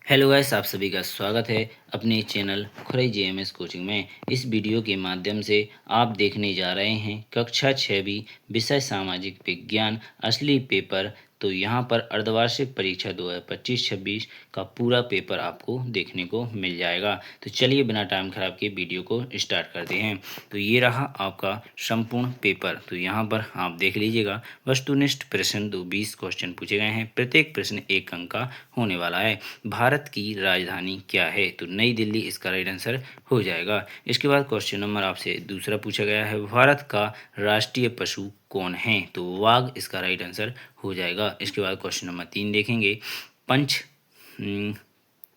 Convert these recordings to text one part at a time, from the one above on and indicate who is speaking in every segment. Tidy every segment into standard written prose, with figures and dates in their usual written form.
Speaker 1: Hello guys, आप सभी का स्वागत है अपने चैनल खुरई जेएमएस कोचिंग में। इस वीडियो के माध्यम से आप देखने जा रहे हैं कक्षा 6वीं विषय सामाजिक विज्ञान असली पेपर। तो यहाँ पर अर्धवार्षिक परीक्षा 2025-26 का पूरा पेपर आपको देखने को मिल जाएगा। तो चलिए बिना टाइम खराब के वीडियो को स्टार्ट करते हैं। तो ये रहा आपका संपूर्ण पेपर। तो यहाँ पर आप देख लीजिएगा, वस्तुनिष्ठ प्रश्न 20 क्वेश्चन पूछे गए हैं। प्रत्येक प्रश्न 1 अंक का होने वाला है। भारत की राजधानी क्या है? तो नई दिल्ली इसका राइट आंसर हो जाएगा। इसके बाद क्वेश्चन नंबर आपसे दूसरा पूछा गया है, भारत का राष्ट्रीय पशु कौन है? तो वाघ इसका राइट आंसर हो जाएगा। इसके बाद क्वेश्चन नंबर 3 देखेंगे, पंच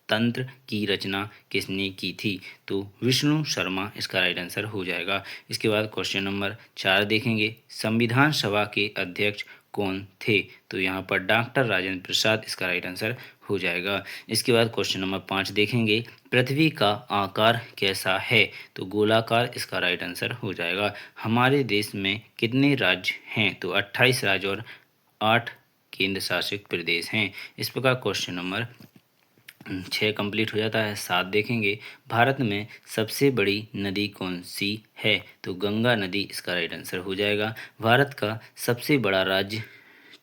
Speaker 1: तंत्र की रचना किसने की थी? तो विष्णु शर्मा इसका राइट आंसर हो जाएगा। इसके बाद क्वेश्चन नंबर 4 देखेंगे, संविधान सभा के अध्यक्ष कौन थे? तो यहाँ पर डॉक्टर राजेंद्र प्रसाद इसका राइट आंसर हो जाएगा। इसके बाद क्वेश्चन नंबर 5 देखेंगे, पृथ्वी का आकार कैसा है? तो गोलाकार इसका राइट आंसर हो जाएगा। हमारे देश में कितने राज्य हैं? तो 28 राज्य और 8 केंद्र शासित प्रदेश हैं। इस प्रकार क्वेश्चन नंबर 6 कंप्लीट हो जाता है। 7 देखेंगे, भारत में सबसे बड़ी नदी कौन सी है? तो गंगा नदी इसका राइट आंसर हो जाएगा। भारत का सबसे बड़ा राज्य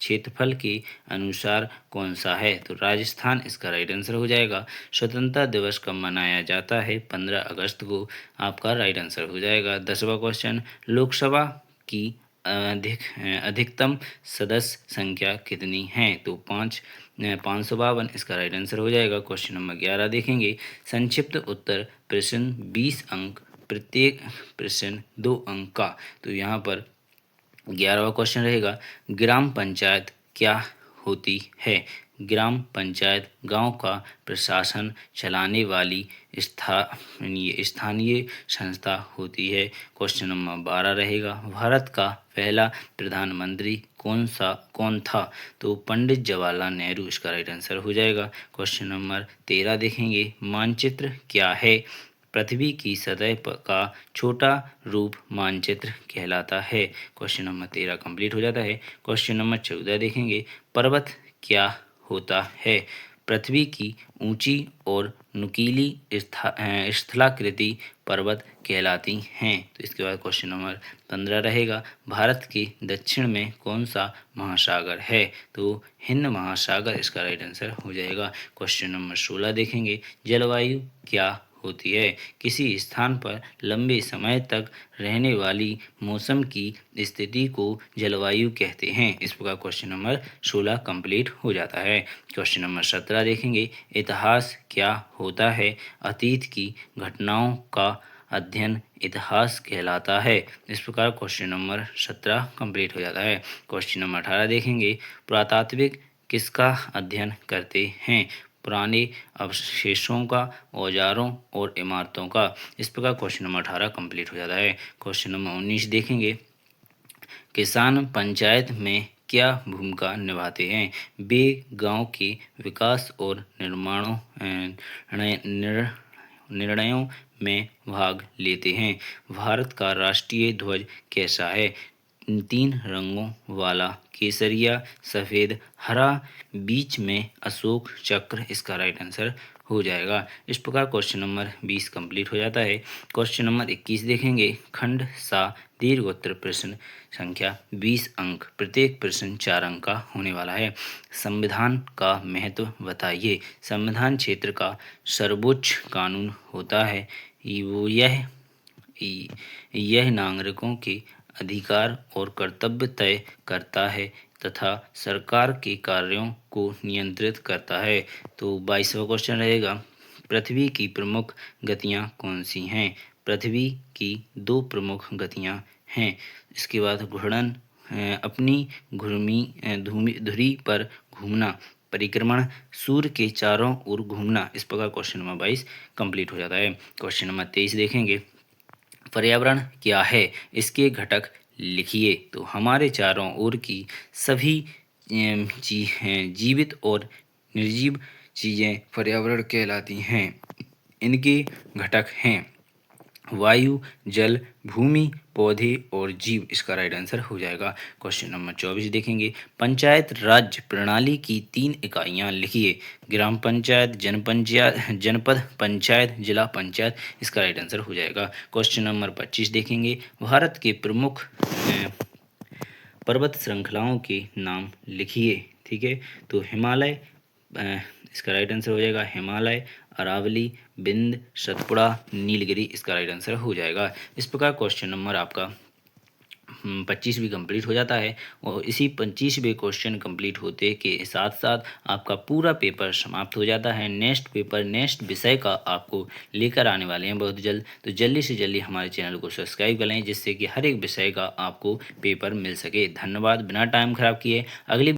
Speaker 1: क्षेत्रफल के अनुसार कौन सा है? तो राजस्थान इसका राइट आंसर हो जाएगा। स्वतंत्रता दिवस कब मनाया जाता है? 15 अगस्त को आपका राइट आंसर हो जाएगा। 10वां क्वेश्चन, लोकसभा की अधिकतम सदस्य संख्या कितनी है? तो 552 इसका राइट आंसर हो जाएगा। क्वेश्चन नंबर 11 देखेंगे, संक्षिप्त उत्तर प्रश्न 20 अंक, प्रत्येक प्रश्न 2 अंक का। तो यहाँ पर 11वां क्वेश्चन रहेगा, ग्राम पंचायत क्या होती है? ग्राम पंचायत गांव का प्रशासन चलाने वाली स्थानीय संस्था होती है। क्वेश्चन नंबर 12 रहेगा, भारत का पहला प्रधानमंत्री कौन था? तो पंडित जवाहरलाल नेहरू इसका राइट आंसर हो जाएगा। क्वेश्चन नंबर 13 देखेंगे, मानचित्र क्या है? पृथ्वी की सतह का छोटा रूप मानचित्र कहलाता है। क्वेश्चन नंबर 13 कंप्लीट हो जाता है। क्वेश्चन नंबर 14 देखेंगे, पर्वत क्या होता है? पृथ्वी की ऊंची और नुकीली स्थलाकृति पर्वत कहलाती हैं। तो इसके बाद क्वेश्चन नंबर 15 रहेगा, भारत के दक्षिण में कौन सा महासागर है? तो हिंद महासागर इसका राइट आंसर हो जाएगा। क्वेश्चन नंबर 16 देखेंगे, जलवायु क्या होती है? किसी स्थान पर लंबे समय तक रहने वाली मौसम की स्थिति को जलवायु कहते हैं। इस प्रकार क्वेश्चन नंबर 16 कंप्लीट हो जाता है। क्वेश्चन नंबर 17 देखेंगे, इतिहास क्या होता है? अतीत की घटनाओं का अध्ययन इतिहास कहलाता है। इस प्रकार क्वेश्चन नंबर 17 कंप्लीट हो जाता है। क्वेश्चन नंबर 18 देखेंगे, पुरातात्विक किसका अध्ययन करते हैं? पुराने अवशेषों का, औजारों और इमारतों का। इस प्रकार क्वेश्चन नंबर 18 कंप्लीट हो जाता है। क्वेश्चन नंबर 19 देखेंगे, किसान पंचायत में क्या भूमिका निभाते हैं? वे गांव के विकास और निर्णयों में भाग लेते हैं। भारत का राष्ट्रीय ध्वज कैसा है? 3 रंगों वाला, केसरिया, सफ़ेद, हरा, बीच में अशोक चक्र इसका राइट आंसर हो जाएगा। इस प्रकार क्वेश्चन नंबर 20 कंप्लीट हो जाता है। क्वेश्चन नंबर 21 देखेंगे, खंड सा दीर्घोत्तर प्रश्न संख्या 20 अंक, प्रत्येक प्रश्न 4 अंक का होने वाला है। संविधान का महत्व बताइए। संविधान क्षेत्र का सर्वोच्च कानून होता है। यह नागरिकों के अधिकार और कर्तव्य तय करता है तथा सरकार के कार्यों को नियंत्रित करता है। तो 22वां क्वेश्चन रहेगा, पृथ्वी की प्रमुख गतियां कौन सी हैं? पृथ्वी की 2 प्रमुख गतियां हैं। इसके बाद घूर्णन, अपनी धुरी पर घूमना, परिक्रमण, सूर्य के चारों ओर घूमना। इस प्रकार क्वेश्चन नंबर 22 कंप्लीट हो जाता है। क्वेश्चन नंबर 23 देखेंगे, पर्यावरण क्या है? इसके घटक लिखिए। तो हमारे चारों ओर की सभी जीवित और निर्जीव चीज़ें पर्यावरण कहलाती हैं। इनके घटक हैं वायु, जल, भूमि, पौधे और जीव इसका राइट आंसर हो जाएगा। क्वेश्चन नंबर 24 देखेंगे, पंचायत राज प्रणाली की 3 इकाइयाँ लिखिए। ग्राम पंचायत, जनपद पंचायत, जिला पंचायत इसका राइट आंसर हो जाएगा। क्वेश्चन नंबर 25 देखेंगे, भारत के प्रमुख पर्वत श्रृंखलाओं के नाम लिखिए। ठीक है, तो हिमालय, अ, इसका राइट आंसर हो जाएगा हिमालय, अरावली, विंध्य, सतपुड़ा, नीलगिरी इसका राइट आंसर हो जाएगा। इस प्रकार क्वेश्चन नंबर आपका 25 भी कंप्लीट हो जाता है और इसी 25वें क्वेश्चन कंप्लीट होते के साथ साथ आपका पूरा पेपर समाप्त हो जाता है। नेक्स्ट पेपर नेक्स्ट विषय का आपको लेकर आने वाले हैं बहुत जल्द, तो जल्दी से जल्दी हमारे चैनल को सब्सक्राइब कर लें जिससे कि हर एक विषय का आपको पेपर मिल सके। धन्यवाद, बिना टाइम खराब किए अगली